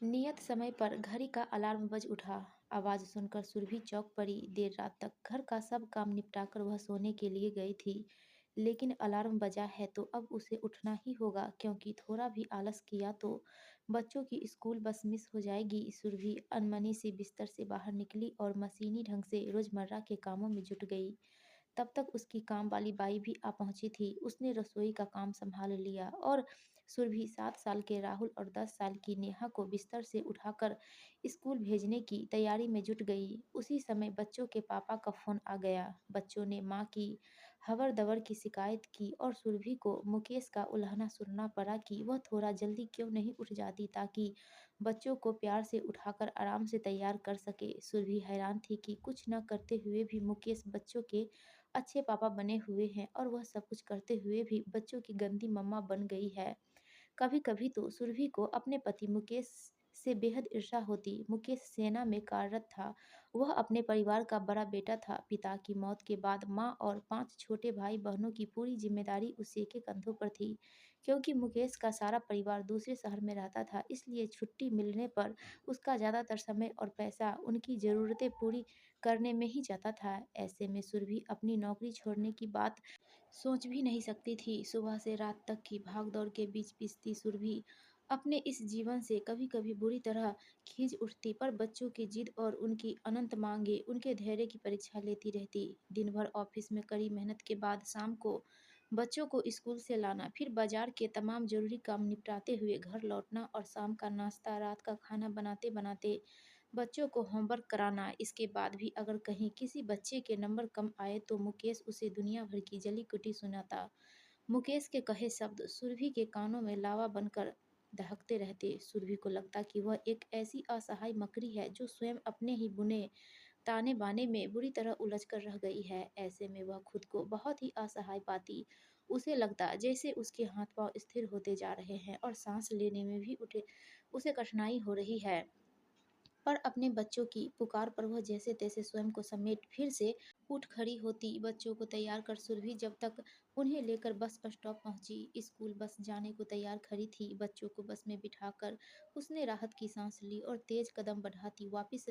नियत समय पर घड़ी का अलार्म बज उठा। आवाज सुनकर सुरभि चौंक पड़ी। देर रात तक घर का सब काम निपटाकर वह सोने के लिए गई थी, लेकिन अलार्म बजा है तो अब उसे उठना ही होगा, क्योंकि थोड़ा भी आलस किया तो बच्चों की स्कूल बस मिस हो जाएगी। सुरभि अनमनी सी बिस्तर से बाहर निकली और मशीनी ढंग से रोजमर्रा के कामों में जुट गई। तब तक उसकी काम वाली बाई भी आ पहुंची थी। उसने रसोई का काम संभाल लिया और सुरभि 7 साल के राहुल और 10 साल की नेहा को बिस्तर से उठाकर स्कूल भेजने की तैयारी में जुट गई। उसी समय बच्चों के पापा का फोन आ गया। बच्चों ने माँ की हवर दवर की शिकायत की और सुरभि को मुकेश का उल्हाना सुनना पड़ा कि वह थोड़ा जल्दी क्यों नहीं उठ जाती, ताकि बच्चों को प्यार से उठाकर आराम से तैयार कर सके। सुरभि हैरान थी कि कुछ न करते हुए भी मुकेश बच्चों के अच्छे पापा बने हुए हैं और वह सब कुछ करते हुए भी बच्चों की गंदी मम्मा बन गई है। कभी-कभी तो सुरभि को अपने पति मुकेश से बेहद ईर्ष्या होती। मुकेश सेना में कार्यरत था। वह अपने परिवार का बड़ा बेटा था। पिता की मौत के बाद माँ और 5 छोटे भाई-बहनों की पूरी जिम्मेदारी उसी के कंधों पर थी। क्योंकि मुकेश का सारा परिवार दूसरे शहर में रहता था, इसलिए छुट्टी मिलने पर उसका ज़्यादातर समय और पैसा उनकी ज़रूरतें पूरी करने में ही जाता था। ऐसे में सुरभि अपनी नौकरी छोड़ने की बात सोच भी नहीं सकती थी। सुबह से रात तक की भागदौड़ के बीच पिसती सुरभि अपने इस जीवन से कभी-कभी बुरी तरह खींच उठती, पर बच्चों की जिद और उनकी अनंत मांगे उनके धैर्य की परीक्षा लेती रहती। दिन भर ऑफिस में कड़ी मेहनत के बाद शाम को बच्चों को स्कूल से लाना, फिर बाजार के तमाम जरूरी काम निपटाते हुए घर लौटना और शाम का नाश्ता, रात का खाना बनाते बनाते बच्चों को होमवर्क कराना। इसके बाद भी अगर कहीं किसी बच्चे के नंबर कम आए तो मुकेश उसे दुनिया भर की जली कुटी सुनाता। मुकेश के कहे शब्द सुरभि के कानों में लावा बनकर दहकते रहते। सुरभि को लगता कि वह एक ऐसी असहाय मकड़ी है जो स्वयं अपने ही बुने ताने बाने में बुरी तरह उलझ कर रह गई है। ऐसे में वह खुद को बहुत ही असहाय पाती। उसे लगता जैसे उसके हाथ पांव स्थिर होते जा रहे हैं और सांस लेने में भी उठे उसे कठिनाई हो रही है। पर अपने बच्चों की पुकार पर वह जैसे तैसे स्वयं को समेट फिर से उठ खड़ी होती। बच्चों को तैयार कर सुरभि जब तक उन्हें लेकर बस स्टॉप पहुंची। स्कूल बस जाने को तैयार खड़ी थी। बच्चों को बस में बिठाकर उसने राहत की सांस ली और तेज कदम बढ़ाती वापस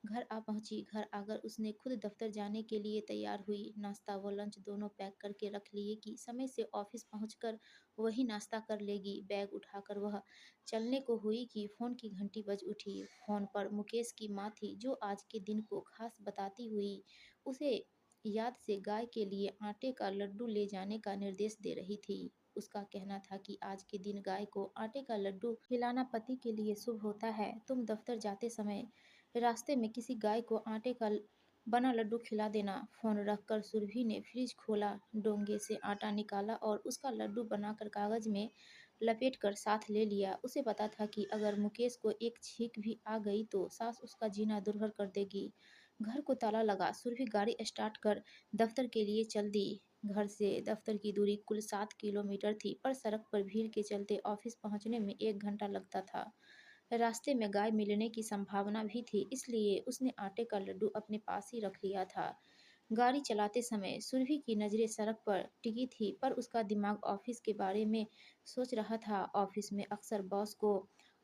घर आ पहुंची। घर आकर उसने खुद दफ्तर जाने के लिए तैयार हुई। नाश्ता व लंच दोनों पैक करके रख लिए कि समय से ऑफिस पहुंचकर वही नाश्ता कर लेगी। बैग उठाकर वह चलने को हुई कि फ़ोन की घंटी बज उठी। फ़ोन पर मुकेश की माँ थी, जो आज के दिन को खास बताती हुई उसे याद से गाय के लिए आटे का लड्डू ले जाने का निर्देश दे रही थी। उसका कहना था कि आज के दिन गाय को आटे का लड्डू खिलाना पति के लिए शुभ होता है। तुम दफ्तर जाते समय रास्ते में किसी गाय को आटे का बना लड्डू खिला देना। फ़ोन रखकर सुरभि ने फ्रिज खोला, डोंगे से आटा निकाला और उसका लड्डू बनाकर कागज में लपेट कर साथ ले लिया। उसे पता था कि अगर मुकेश को एक छींक भी आ गई तो सास उसका जीना दुर्भर कर देगी। घर को ताला लगा सुरभि गाड़ी स्टार्ट कर दफ्तर के लिए चल दी। घर से दफ्तर की दूरी कुल 7 किलोमीटर थी, पर सड़क पर भीड़ के चलते ऑफिस पहुंचने में 1 घंटा लगता था। रास्ते में गाय मिलने की संभावना भी थी, इसलिए उसने आटे का लड्डू अपने पास ही रख लिया था। गाड़ी चलाते समय सुरभि की नज़रें सड़क पर टिकी थी, पर उसका दिमाग ऑफिस के बारे में सोच रहा था। ऑफिस में अक्सर बॉस को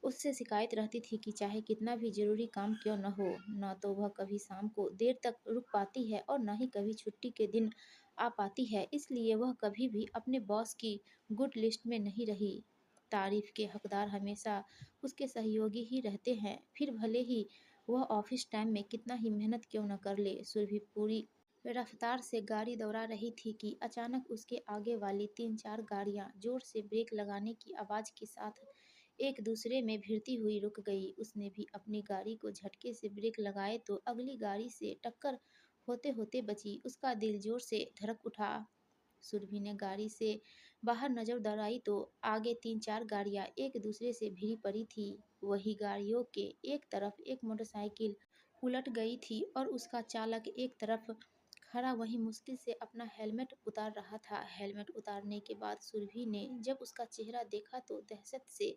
उससे शिकायत रहती थी कि चाहे कितना भी ज़रूरी काम क्यों न हो, न तो वह कभी शाम को देर तक रुक पाती है और न ही कभी छुट्टी के दिन आ पाती है। इसलिए वह कभी भी अपने बॉस की गुड लिस्ट में नहीं रही। तारीफ के हकदार हमेशा उसके सहयोगी ही रहते हैं, फिर भले ही वह ऑफिस टाइम में कितना ही मेहनत क्यों न कर ले। सुरभि पूरी रफ्तार से गाड़ी दौड़ा रही थी कि अचानक उसके आगे वाली 3-4 गाड़ियां जोर से ब्रेक लगाने की आवाज के साथ एक दूसरे में भिड़ती हुई रुक गई। उसने भी अपनी गाड़ी को झटके से ब्रेक लगाए तो अगली गाड़ी से टक्कर होते होते बची। उसका दिल जोर से धड़क उठा। सुरभि ने गाड़ी से बाहर नजर दौड़ाई तो आगे 3-4 गाड़ियां एक दूसरे से भिड़ी पड़ी थी। वही गाड़ियों के एक तरफ एक मोटरसाइकिल उलट गई थी और उसका चालक एक तरफ खड़ा वहीं मुश्किल से अपना हेलमेट उतार रहा था। हेलमेट उतारने के बाद सुरभि ने जब उसका चेहरा देखा तो दहशत से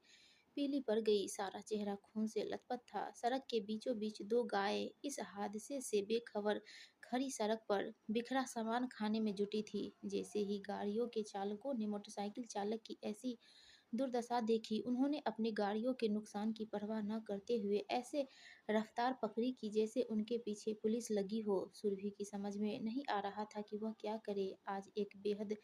पीली पड़ गई। सारा चेहरा खून से लथपथ था। सड़क के बीचों बीच 2 गायें इस हादसे से बेखबर खड़ी सड़क पर बिखरा सामान खाने में जुटी थी। जैसे ही गाड़ियों के चालकों ने मोटरसाइकिल चालक की ऐसी दुर्दशा देखी। उन्होंने अपनी गाड़ियों के नुकसान की परवाह न करते हुए ऐसे रफ्तार पकड़ी कि जैसे उनके पीछे पुलिस लगी हो। सुरभि की समझ में नहीं आ रहा था कि वह क्या करे। आज एक बेहद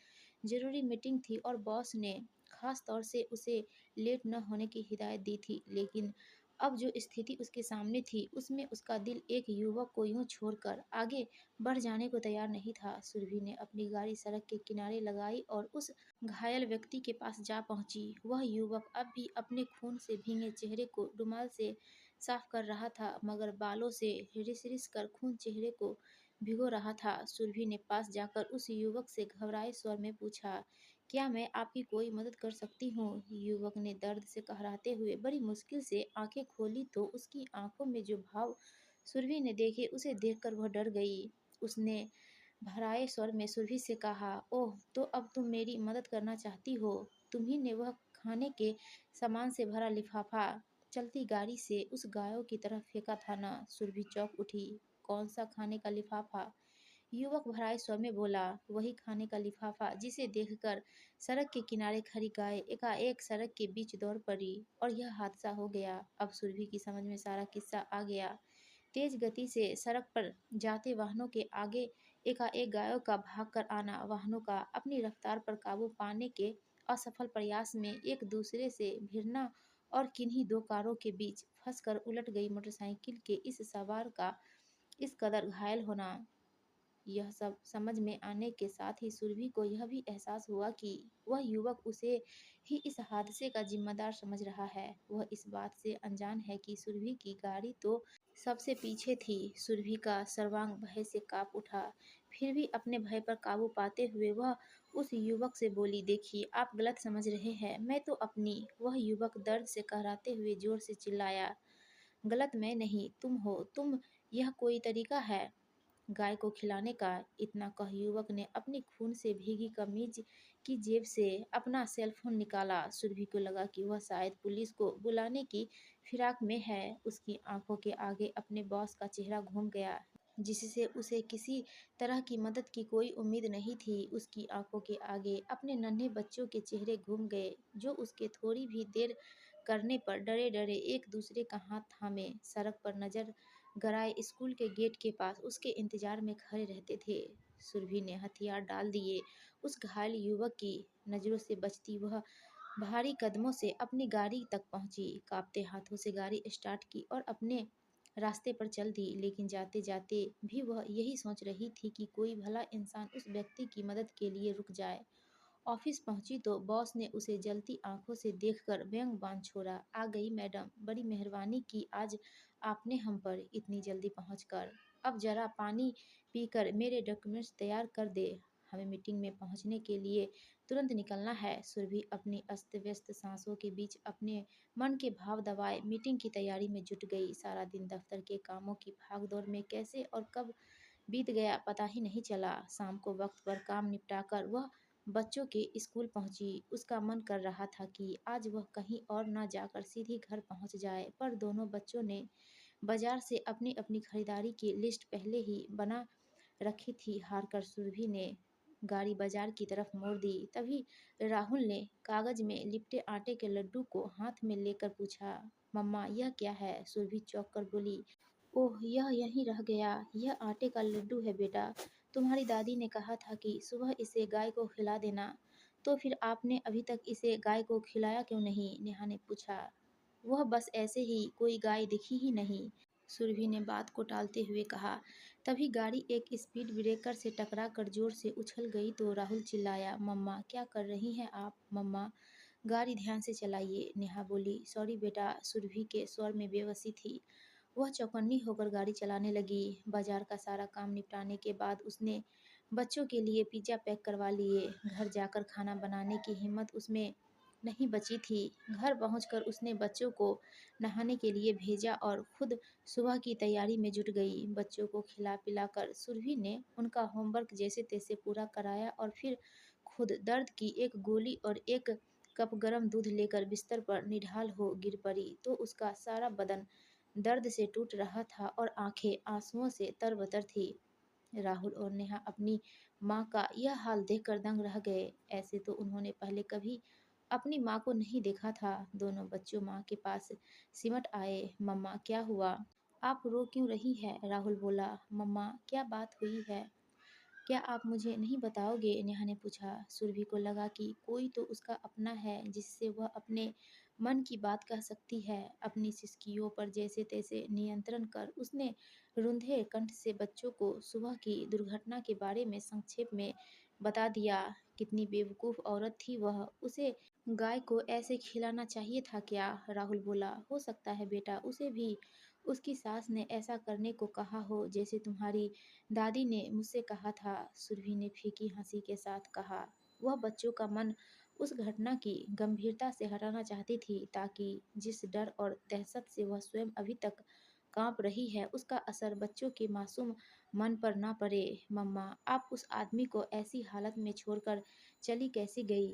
जरूरी मीटिंग थी और बॉस ने खास तौर से उसे लेट न होने की हिदायत दी थी, लेकिन अब जो स्थिति उसके सामने थी उसमें उसका दिल एक युवक को यूं छोड़कर आगे बढ़ जाने को तैयार नहीं था। सुरभि ने अपनी गाड़ी सड़क के किनारे लगाई और उस घायल व्यक्ति के पास जा पहुंची। वह युवक अब भी अपने खून से भीगे चेहरे को रुमाल से साफ कर रहा था, मगर बालों से रिस-रिस कर खून चेहरे को भिगो रहा था। सुरभि ने पास जाकर उस युवक से घबराए स्वर में पूछा, क्या मैं आपकी कोई मदद कर सकती हूँ? युवक ने दर्द से कहराते हुए बड़ी मुश्किल से आंखें खोली तो उसकी आंखों में जो भाव सुरभि ने देखे उसे देखकर वह डर गई। उसने भराए स्वर में सुरभि से कहा, ओह, तो अब तुम मेरी मदद करना चाहती हो। तुम्ही ने वह खाने के सामान से भरा लिफाफा चलती गाड़ी से उस गायों की तरफ फेंका था ना? सुरभि चौंक उठी। कौन सा खाने का लिफाफा? युवक भराए स्वर में बोला, वही खाने का लिफाफा जिसे देखकर सड़क के किनारे खड़ी गाय एकाएक सड़क के बीच दौड़ पड़ी और यह हादसा हो गया। अब सुरभि की समझ में सारा किस्सा आ गया। तेज गति से सड़क पर जाते वाहनों के आगे एकाएक गायों का भागकर आना, वाहनों का अपनी रफ्तार पर काबू पाने के असफल प्रयास में एक दूसरे से भिड़ना और किन्हीं दो कारों के बीच फंसकर उलट गई मोटरसाइकिल के इस सवार का इस कदर घायल होना। यह सब समझ में आने के साथ ही सुरभि को यह भी एहसास हुआ कि वह युवक उसे ही इस हादसे का जिम्मेदार समझ रहा है। वह इस बात से अनजान है कि सुरभि की गाड़ी तो सबसे पीछे थी। सुरभि का सर्वांग भय से कांप उठा। फिर भी अपने भय पर काबू पाते हुए वह उस युवक से बोली, देखिए, आप गलत समझ रहे हैं, मैं तो अपनी। वह युवक दर्द से कहराते हुए जोर से चिल्लाया, गलत मैं नहीं, तुम हो। तुम, यह कोई तरीका है गाय को खिलाने का? इतना कह युवक ने अपनी खून से भीगी कमीज की जेब से अपना सेलफोन निकाला। सुरभि को लगा कि वह शायद पुलिस को बुलाने की फिराक में है। उसकी आंखों के आगे अपने बॉस का चेहरा घूम गया, जिससे उसे किसी तरह की मदद की कोई उम्मीद नहीं थी। उसकी आंखों के आगे अपने नन्हे बच्चों के चेहरे घूम गए, जो उसके थोड़ी भी देर करने पर डरे डरे एक दूसरे का हाथ थामे सड़क पर नजर गराए स्कूल के गेट के पास उसके इंतजार में खड़े रहते थे। सुरभि ने हथियार डाल दिए। उस घायल युवक की नजरों से बचती वह भारी कदमों से अपनी गाड़ी तक पहुंची, कांपते हाथों से गाड़ी स्टार्ट की और अपने रास्ते पर चल दी। लेकिन जाते जाते भी वह यही सोच रही थी कि कोई भला इंसान उस व्यक्ति की मदद के लिए रुक जाए। ऑफिस पहुंची तो बॉस ने उसे जलती आंखों से देखकर व्यंग बांध छोड़ा, आ गई मैडम, बड़ी मेहरबानी की आज आपने हम पर इतनी जल्दी पहुंचकर। अब जरा पानी पीकर मेरे डॉक्यूमेंट्स तैयार कर दे, हमें मीटिंग में पहुंचने के लिए तुरंत निकलना है। सुरभि अपनी अस्त व्यस्त सांसों के बीच अपने मन के भाव दबाए मीटिंग की तैयारी में जुट गई। सारा दिन दफ्तर के कामों की भागदौड़ में कैसे और कब बीत गया पता ही नहीं चला। शाम को वक्त पर काम निपटाकर वह बच्चों के स्कूल पहुंची। उसका मन कर रहा था कि आज वह कहीं और न जाकर सीधी घर पहुंच जाए, पर दोनों बच्चों ने बाजार से अपनी अपनी खरीदारी की लिस्ट पहले ही बना रखी थी। हार कर सुरभि ने गाड़ी बाजार की तरफ मोड़ दी। तभी राहुल ने कागज में लिपटे आटे के लड्डू को हाथ में लेकर पूछा, मम्मा, यह क्या है? सुरभि चौंक कर बोली, ओह, यह यहीं रह गया। यह आटे का लड्डू है बेटा। तुम्हारी दादी ने कहा था कि सुबह इसे गाय को खिला देना। तो फिर आपने अभी तक इसे गाय को खिलाया क्यों नहीं? नेहा ने पूछा। वह बस ऐसे ही, कोई गाय दिखी ही नहीं, सुरभि ने बात को टालते हुए कहा। तभी गाड़ी एक स्पीड ब्रेकर से टकरा कर जोर से उछल गई तो राहुल चिल्लाया, मम्मा, क्या कर रही हैं आप? मम्मा, गाड़ी ध्यान से चलाइए, नेहा बोली। सॉरी बेटा, सुरभि के स्वर में बेबसी थी। वह चौकन्नी होकर गाड़ी चलाने लगी। बाजार का सारा काम निपटाने के बाद उसने बच्चों के लिए पिज्ज़ा पैक करवा लिए। घर जाकर खाना बनाने की हिम्मत उसमें नहीं बची थी। घर पहुंचकर उसने बच्चों को नहाने के लिए भेजा और खुद सुबह की तैयारी में जुट गई। बच्चों को खिला पिलाकर सुरभि ने उनका होमवर्क जैसे तैसे पूरा कराया और फिर खुद दर्द की एक गोली और एक कप गर्म दूध लेकर बिस्तर पर निढाल हो गिर पड़ी तो उसका सारा बदन दर्द से टूट रहा था और आंखें आंसुओं से तरबतर थी। राहुल और नेहा अपनी माँ का यह हाल देखकर दंग रह गए। ऐसे तो उन्होंने पहले कभी अपनी माँ को नहीं देखा था। दोनों बच्चों माँ के पास सिमट आए। मम्मा क्या हुआ? आप रो क्यों रही है? राहुल बोला। मम्मा क्या बात हुई है? क्या आप मुझे नहीं बताओगे? नेहा ने पूछा। सुरभि को लगा कि कोई तो उसका अपना है जिससे वह अपने मन की बात कह सकती है। अपनी सिसकियों पर जैसे तैसे नियंत्रण कर उसने रुंधे कंठ से बच्चों को सुबह की दुर्घटना के बारे में संक्षेप में बता दिया। कितनी बेवकूफ़ औरत थी वह, उसे गाय को ऐसे खिलाना चाहिए था क्या? राहुल बोला। हो सकता है बेटा, उसे भी उसकी सास ने ऐसा करने को कहा हो जैसे तुम्हारी दादी ने मुझसे कहा था। सुरभि ने फीकी हंसी के साथ कहा। वह बच्चों का मन उस घटना की गंभीरता से हटाना चाहती थी ताकि जिस डर और दहशत से वह स्वयं अभी तक कांप रही है उसका असर बच्चों के मासूम मन पर ना पड़े। मम्मा, आप उस आदमी को ऐसी हालत में छोड़कर चली कैसे गई?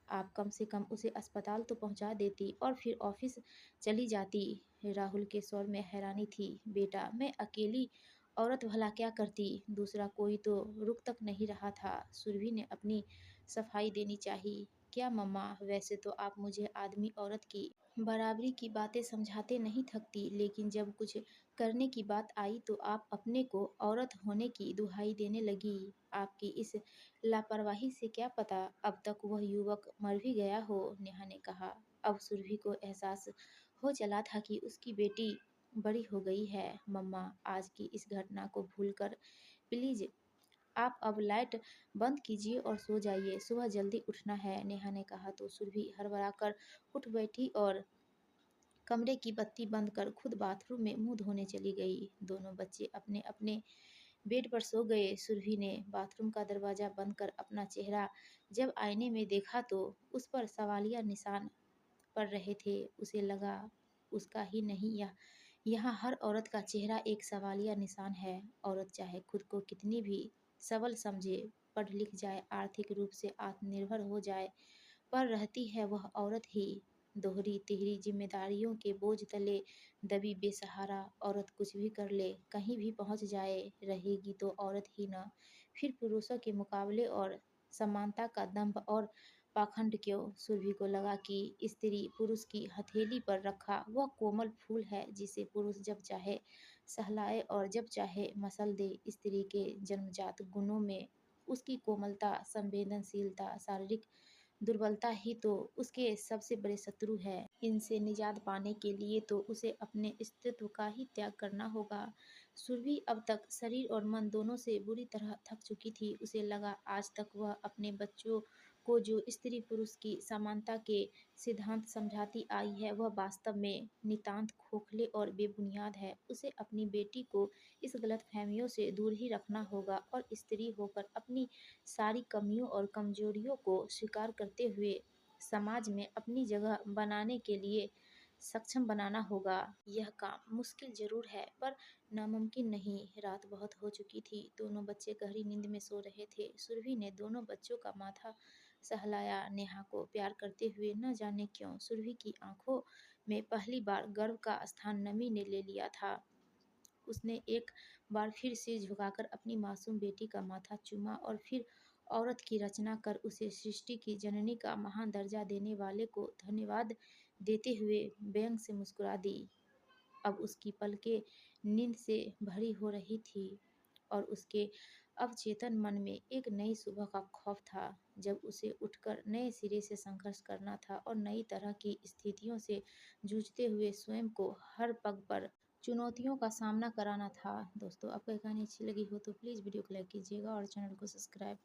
आप कम से कम उसे अस्पताल तो पहुंचा देती और फिर ऑफिस चली जाती। राहुल के स्वर में हैरानी थी। बेटा, मैं अकेली औरत भला क्या करती? दूसरा कोई तो रुक तक नहीं रहा था। सुरभि ने अपनी सफाई देनी चाहिए। क्या मम्मा, वैसे तो आप मुझे आदमी औरत की बराबरी की बातें समझाते नहीं थकती, लेकिन जब कुछ करने की बात आई तो आप अपने को औरत होने की दुहाई देने लगी। आपकी इस लापरवाही से क्या पता अब तक वह युवक मर भी गया हो? नेहा ने कहा। अब सुरभि को एहसास हो चला था कि उसकी बेटी बड़ी हो गई है। मम्मा, आज की इस घटना को भूलकर प्लीज आप अब लाइट बंद कीजिए और सो जाइए। सुबह जल्दी उठना है। नेहा ने कहा तो सुरभि हड़बड़ाकर उठ बैठी और कमरे की बत्ती बंद कर खुद बाथरूम में मुंह धोने चली गई। दोनों बच्चे अपने अपने बेड पर सो गए। सुरभि ने बाथरूम का दरवाजा बंद कर अपना चेहरा जब आईने में देखा तो उस पर सवालिया निशान पड़ रहे थे। उसे लगा उसका ही नहीं, यह यहाँ हर औरत का चेहरा एक सवालिया निशान है। औरत चाहे खुद को कितनी भी सबल समझे, पढ़ लिख जाए, आर्थिक रूप से आत्मनिर्भर हो जाए, पर रहती है वह औरत ही। दोहरी तिहरी जिम्मेदारियों के बोझ तले दबी बेसहारा औरत कुछ भी कर ले, कहीं भी पहुंच जाए, रहेगी तो औरत ही न। फिर पुरुषों के मुकाबले और समानता का दंभ और पाखंड क्यों? सुरभि को लगा कि स्त्री पुरुष की हथेली पर रखा वह कोमल फूल है जिसे पुरुष जब चाहे सहलाए और जब चाहे मसल दे। स्त्री के जन्मजात गुणों में उसकी कोमलता, संवेदनशीलता, शारीरिक दुर्बलता ही तो उसके सबसे बड़े शत्रु है। इनसे निजात पाने के लिए तो उसे अपने अस्तित्व का ही त्याग करना होगा। सुरभि अब तक शरीर और मन दोनों से बुरी तरह थक चुकी थी। उसे लगा आज तक वह अपने बच्चों को जो स्त्री पुरुष की समानता के सिद्धांत समझाती आई है वह वास्तव में नितांत खोखले और बेबुनियाद है। उसे अपनी बेटी को इस गलत फहमियों से दूर ही रखना होगा और स्त्री होकर अपनी सारी कमियों और कमजोरियों को स्वीकार करते हुए समाज में अपनी जगह बनाने के लिए सक्षम बनाना होगा। यह काम मुश्किल जरूर है पर नामुमकिन नहीं। रात बहुत हो चुकी थी। दोनों बच्चे गहरी नींद में सो रहे थे। सुरभि ने दोनों बच्चों का माथा सहलाया। नेहा को प्यार करते हुए न जाने क्यों सुरभि की आंखों में पहली बार गर्व का स्थान नमी ने ले लिया था। उसने एक बार फिर सिर झुकाकर अपनी मासूम बेटी का माथा चूमा और फिर औरत की रचना कर उसे सृष्टि की जननी का महान दर्जा देने वाले को धन्यवाद देते हुए व्यंग से मुस्कुरा दी। अब उसकी पलकें नींद से भरी हो रही थी और उसके अवचेतन मन में एक नई सुबह का खौफ था जब उसे उठकर नए सिरे से संघर्ष करना था और नई तरह की स्थितियों से जूझते हुए स्वयं को हर पग पर चुनौतियों का सामना कराना था। दोस्तों, आपको ये कहानी अच्छी लगी हो तो प्लीज़ वीडियो को लाइक कीजिएगा और चैनल को सब्सक्राइब